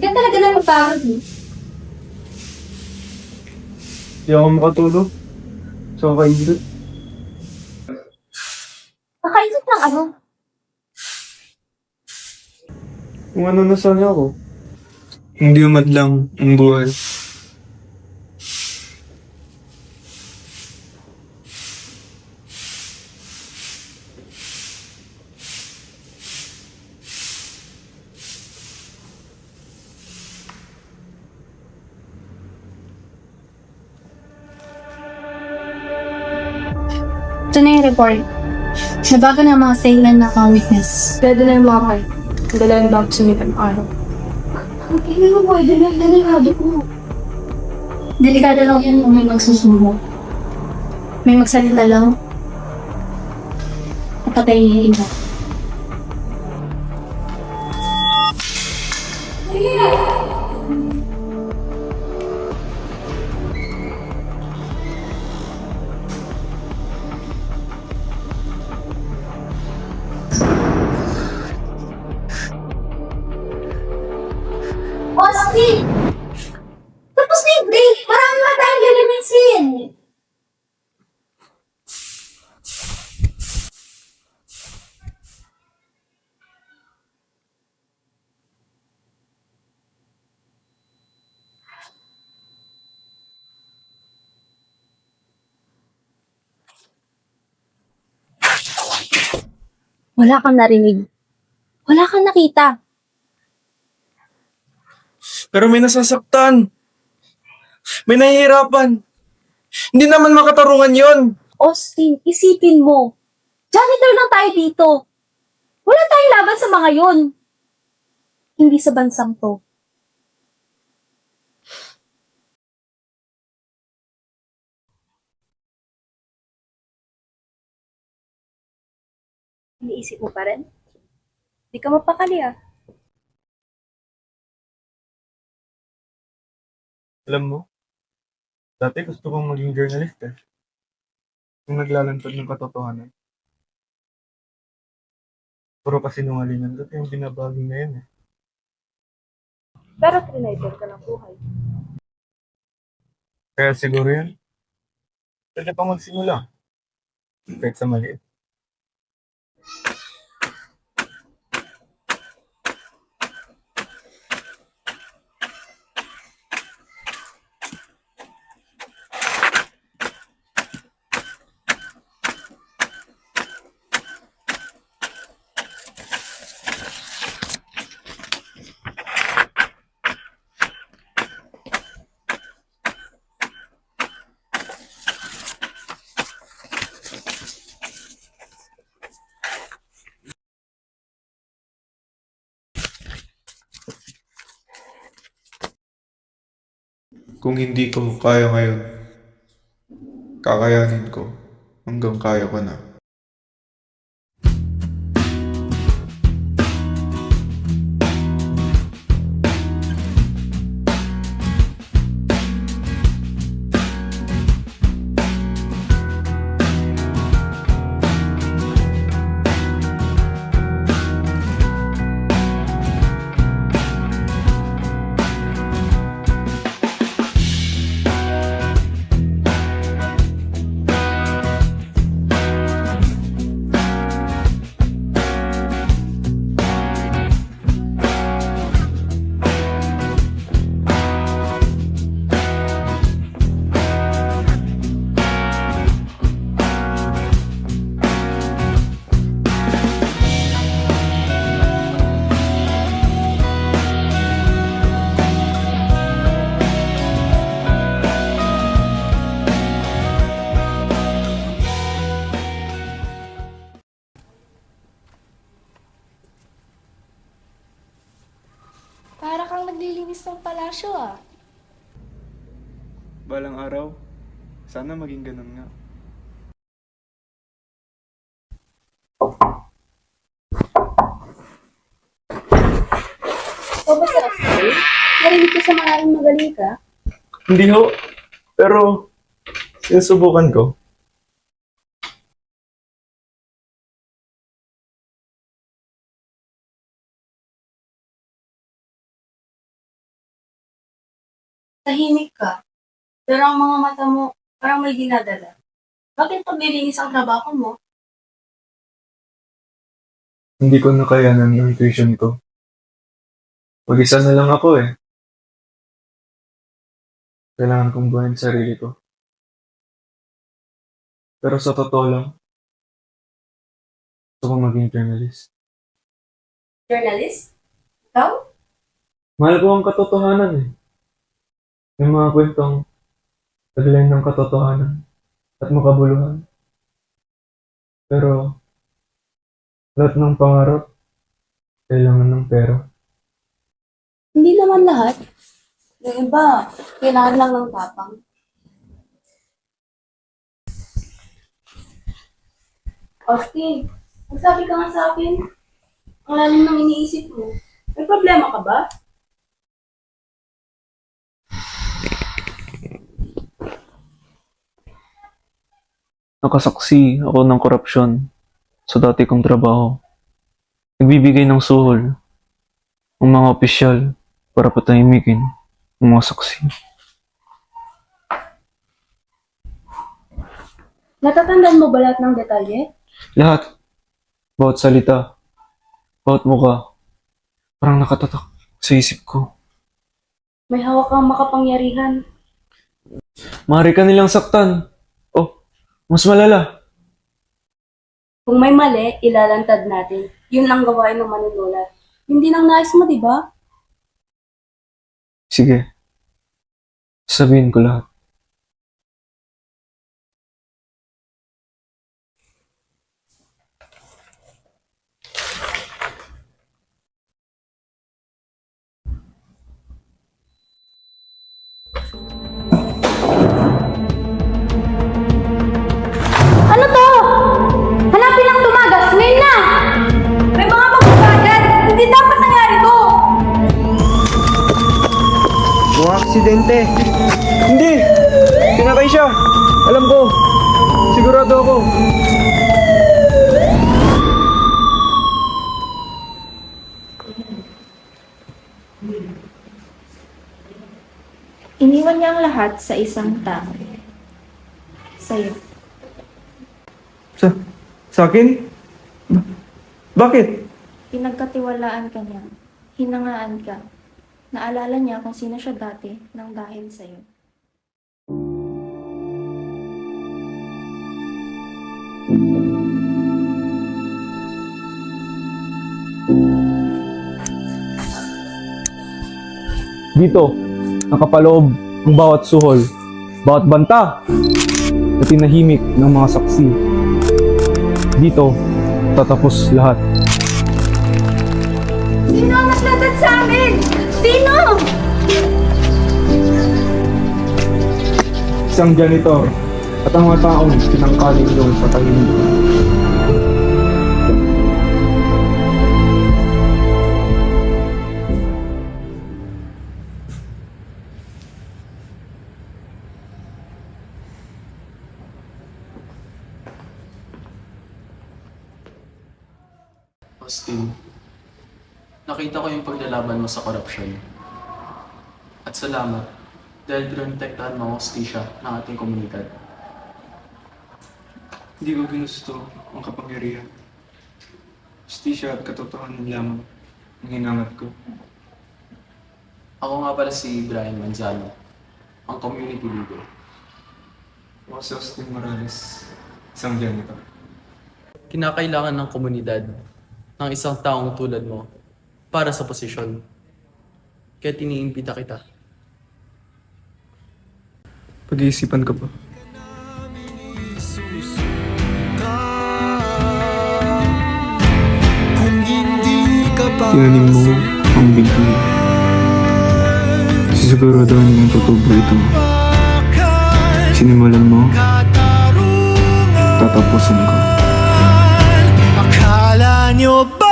ka talaga na magpagod, eh. Hindi ako makatulog. So, kainit. Kakaisip ng ano? Kung ano na sana ako. Hindi umadlang ang buhay. Ito na yung report. Nabago na ang mga salient na witness. Pwede na yung mga kayo. Dala yung bang sumipan araw. Hindi mo pwede na delikado ko. Delikado lang yan kung may magsusumo. May magsalita lang. Napatay niya yung iba. Austin! Tapos na yung break! Marami pa tayong lilinisin! Wala kang narinig. Wala kang nakita. Pero may nasasaktan. May nahihirapan. Hindi naman makatarungan yon. Austin, isipin mo. Janitor lang tayo dito. Wala tayong laban sa mga yon. Hindi sa bansang to. Iniisip mo pa rin? Di ka mapakali ah. Alam mo, dati gusto kong maging journalist eh. Yung naglalantad ng katotohanan. Puro kasinungalingan dati yung binabaging na yun eh. Pero trinaytor ka ng buhay. Kaya siguro yan, pwede pa magsimula. Kahit sa maliit. Kung hindi ko kaya ngayon, kakayanin ko hanggang kaya ko na. Para kang naglilinis ng palasyo ah. Balang araw, sana maging ganun nga. O ba sa Austin? Narinig ko sa maraming magaling ka? Hindi ho, pero sinusubukan ko. tahimik ka. Pero ang mga mata mo, parang may dinadala. Bakit paglilinis ang trabaho mo? Hindi ko nakayanan yung intuition ko. Mag-isa na lang ako eh. Kailangan kong buhayin sarili ko. Pero sa totoo lang, gusto kong maging journalist. Journalist? Ikaw? Mahal ko ang katotohanan eh. Yung mga kwentong taglay ng katotohanan at makabuluhan. Pero lahat ng pangarap kailangan ng pera. Hindi naman lahat. Yung iba, kailangan lang ng tapang. Austin, magsabi ka nga sa akin. Ang lalim ng iniisip mo. May problema ka ba? Nakasaksi ako ng korupsyon sa dati kong trabaho. Nagbibigay ng suhol ang mga opisyal para patahimikin ang mga saksi. Natatandaan mo ba lahat ng detalye? Lahat, bawat salita, bawat muka, parang nakatatak sa isip ko. May hawak kang makapangyarihan. Maaari ka nilang saktan. Oh, mas malala. Kung may mali, ilalantad natin. Yun lang gawain ng manunulat. Hindi nang nais mo, di ba? Sige, sabihin ko lahat. Ano to? Hanapin ang tumagas. Ngayon na! May mga magbabagat! Hindi dapat nangyari to! Mga aksidente. Hindi! Pinatay siya! Alam ko! Sigurado ako! Iniwan niya ang lahat sa isang tao. Sa'yo. Sa akin? Bakit? Pinagkatiwalaan ka niya. Hinangaan ka. Naalala niya kung sino siya dati nang dahil sa'yo. Dito, nakapaloob ang bawat suhol, bawat banta na tinahimik ng mga saksi. Dito, tatapos lahat. Sino ang naglatad sa amin? Sino? Isang janitor at ang mga taong pinangkalin yung patahimik. Austin, nakita ko yung paglalaban mo sa korupsyon. At salamat dahil pinotektahan mo ang hustisya ng ating komunidad. Hindi ko ginusto ang kapangyarihan. Justisya at katotohanan lamang ang hinangat ko. Ako nga pala si Brian Manzano, ang community leader. Ako si Austin Morales, isang janitor. Kinakailangan ng komunidad ng isang taong tulad mo para sa posisyon. Kaya tiniimbita kita. Pag-iisipan ka pa. Tinanim mo ang bigli. Sisiguraduhan mong tutubo ito. Sinimulan mo, tatapusin ko. Akala nyo ba